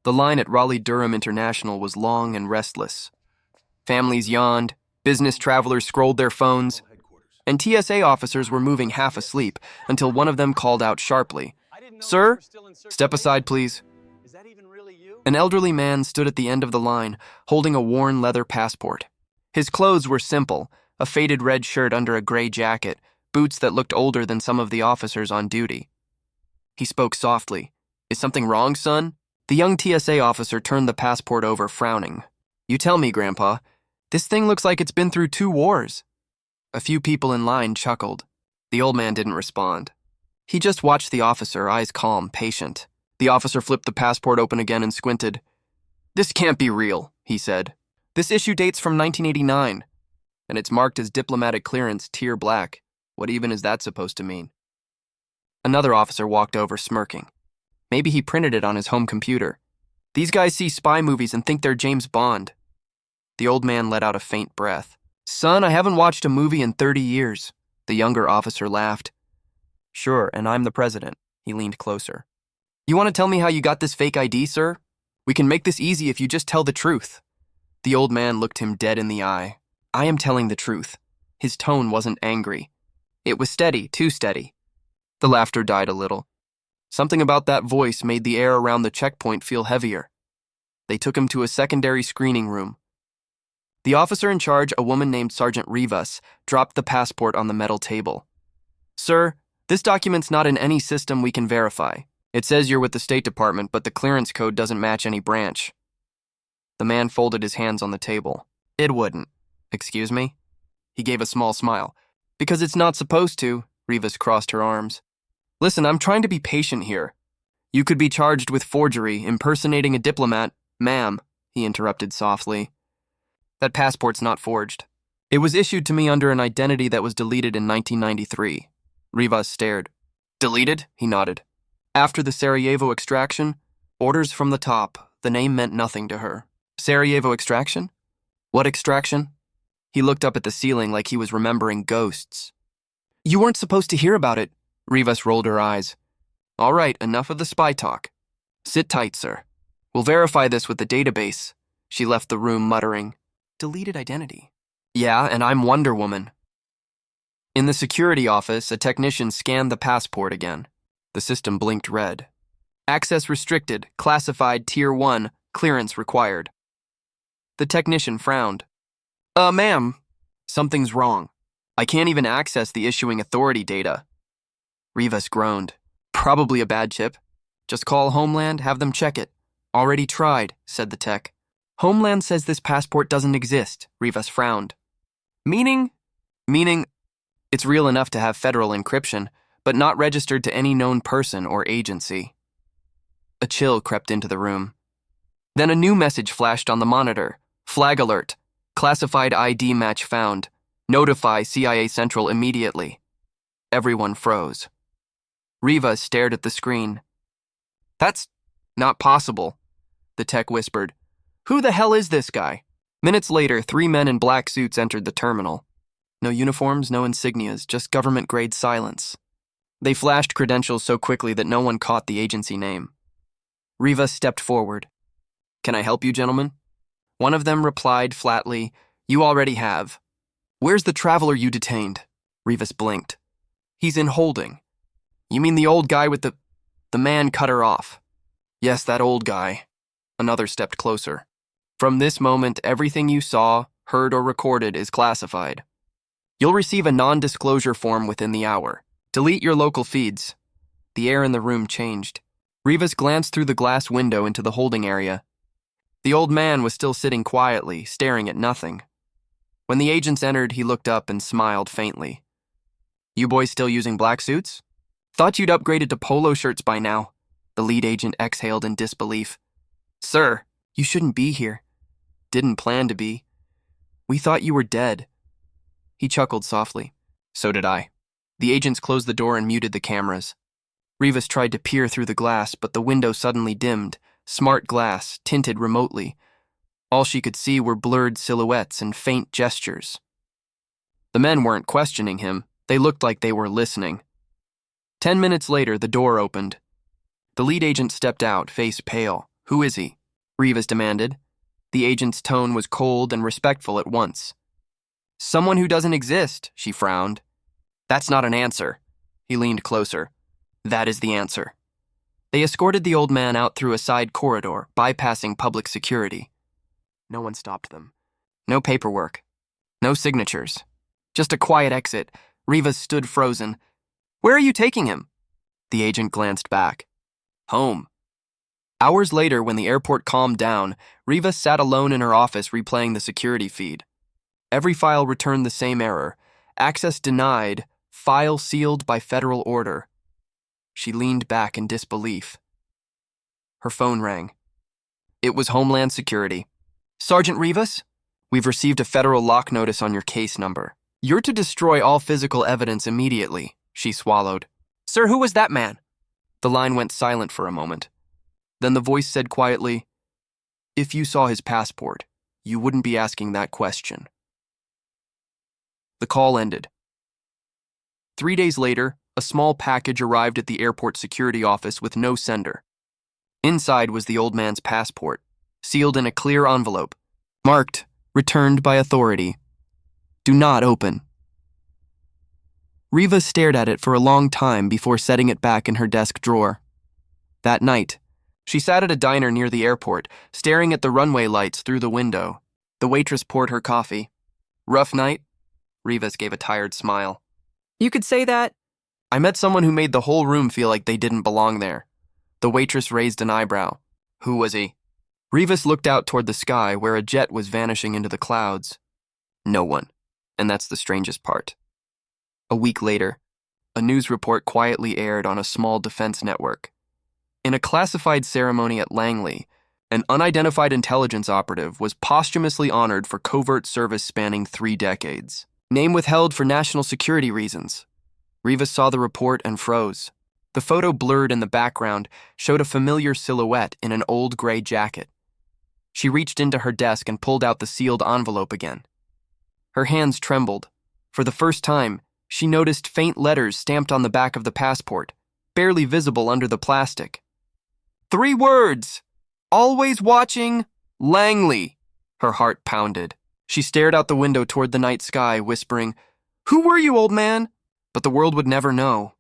The line at Raleigh-Durham International was long and restless. Families yawned, business travelers scrolled their phones, and TSA officers were moving half asleep until one of them called out sharply, "Sir, step aside, please." An elderly man stood at the end of the line, holding a worn leather passport. His clothes were simple, a faded red shirt under a gray jacket, boots that looked older than some of the officers on duty. He spoke softly. "Is something wrong, son?" The young TSA officer turned the passport over, frowning. "You tell me, Grandpa. This thing looks like it's been through 2 wars. A few people in line chuckled. The old man didn't respond. He just watched the officer, eyes calm, patient. The officer flipped the passport open again and squinted. "This can't be real," he said. "This issue dates from 1989, and it's marked as diplomatic clearance, tier black. What even is that supposed to mean?" Another officer walked over, smirking. Maybe he printed it on his home computer. "These guys see spy movies and think they're James Bond." The old man let out a faint breath. "Son, I haven't watched a movie in 30 years. The younger officer laughed. "Sure, and I'm the president." He leaned closer. "You want to tell me how you got this fake ID, sir? We can make this easy if you just tell the truth." The old man looked him dead in the eye. "I am telling the truth." His tone wasn't angry. It was steady, too steady. The laughter died a little. Something about that voice made the air around the checkpoint feel heavier. They took him to a secondary screening room. The officer in charge, a woman named Sergeant Rivas, dropped the passport on the metal table. "Sir, this document's not in any system we can verify. It says you're with the State Department, but the clearance code doesn't match any branch." The man folded his hands on the table. "It wouldn't." "Excuse me?" He gave a small smile. "Because it's not supposed to." Rivas crossed her arms. "Listen, I'm trying to be patient here. You could be charged with forgery, impersonating a diplomat." "Ma'am," he interrupted softly. "That passport's not forged. It was issued to me under an identity that was deleted in 1993. Rivas stared. "Deleted?" He nodded. "After the Sarajevo extraction, orders from the top, the name meant nothing to her." "Sarajevo extraction? What extraction?" He looked up at the ceiling like he was remembering ghosts. "You weren't supposed to hear about it." Rivas rolled her eyes. "All right, enough of the spy talk. Sit tight, sir. We'll verify this with the database." She left the room muttering, "Deleted identity." "Yeah, and I'm Wonder Woman." In the security office, a technician scanned the passport again. The system blinked red. "Access restricted, classified Tier 1, clearance required." The technician frowned. Ma'am, something's wrong. I can't even access the issuing authority data." Rivas groaned. "Probably a bad chip. Just call Homeland, have them check it." "Already tried," said the tech. "Homeland says this passport doesn't exist." Rivas frowned. Meaning, it's real enough to have federal encryption, but not registered to any known person or agency." A chill crept into the room. Then a new message flashed on the monitor. "Flag alert. Classified ID match found. Notify CIA Central immediately." Everyone froze. Rivas stared at the screen. "That's not possible," the tech whispered. "Who the hell is this guy?" Minutes later, 3 men in black suits entered the terminal. No uniforms, no insignias, just government-grade silence. They flashed credentials so quickly that no one caught the agency name. Rivas stepped forward. "Can I help you, gentlemen?" One of them replied flatly, "You already have." "Where's the traveler you detained?" Rivas blinked. "He's in holding." "You mean the old guy with the..." The man cut her off. "Yes, that old guy." Another stepped closer. "From this moment, everything you saw, heard, or recorded is classified. You'll receive a non-disclosure form within the hour. Delete your local feeds." The air in the room changed. Rivas glanced through the glass window into the holding area. The old man was still sitting quietly, staring at nothing. When the agents entered, he looked up and smiled faintly. "You boys still using black suits? Thought you'd upgraded to polo shirts by now." The lead agent exhaled in disbelief. "Sir, you shouldn't be here. Didn't plan to be. We thought you were dead." He chuckled softly. "So did I." The agents closed the door and muted the cameras. Rivas tried to peer through the glass, but the window suddenly dimmed. Smart glass, tinted remotely. All she could see were blurred silhouettes and faint gestures. The men weren't questioning him. They looked like they were listening. 10 minutes later, the door opened. The lead agent stepped out, face pale. Who is he? Rivas demanded. The agent's tone was cold and respectful at once. Someone who doesn't exist, she frowned. That's not an answer. He leaned closer. That is the answer. They escorted the old man out through a side corridor, bypassing public security. No one stopped them. No paperwork. No signatures. Just a quiet exit. Rivas stood frozen. Where are you taking him? The agent glanced back. Home. Hours later, when the airport calmed down, Rivas sat alone in her office replaying the security feed. Every file returned the same error. Access denied. File sealed by federal order. She leaned back in disbelief. Her phone rang. It was Homeland Security. Sergeant Rivas? We've received a federal lock notice on your case number. You're to destroy all physical evidence immediately, she swallowed. Sir, who was that man? The line went silent for a moment. Then the voice said quietly, If you saw his passport, you wouldn't be asking that question. The call ended. 3 days later, a small package arrived at the airport security office with no sender. Inside was the old man's passport, sealed in a clear envelope, marked, returned by authority. Do not open. Rivas stared at it for a long time before setting it back in her desk drawer. That night, she sat at a diner near the airport, staring at the runway lights through the window. The waitress poured her coffee. Rough night? Rivas gave a tired smile. You could say that. I met someone who made the whole room feel like they didn't belong there. The waitress raised an eyebrow. Who was he? Rivas looked out toward the sky where a jet was vanishing into the clouds. No one. And that's the strangest part. A week later, a news report quietly aired on a small defense network. In a classified ceremony at Langley, an unidentified intelligence operative was posthumously honored for covert service spanning 3 decades. Name withheld for national security reasons. Rivas saw the report and froze. The photo blurred in the background showed a familiar silhouette in an old gray jacket. She reached into her desk and pulled out the sealed envelope again. Her hands trembled. For the first time, she noticed faint letters stamped on the back of the passport, barely visible under the plastic. 3 words! Always watching, Langley. Her heart pounded. She stared out the window toward the night sky, whispering, Who were you, old man? But the world would never know.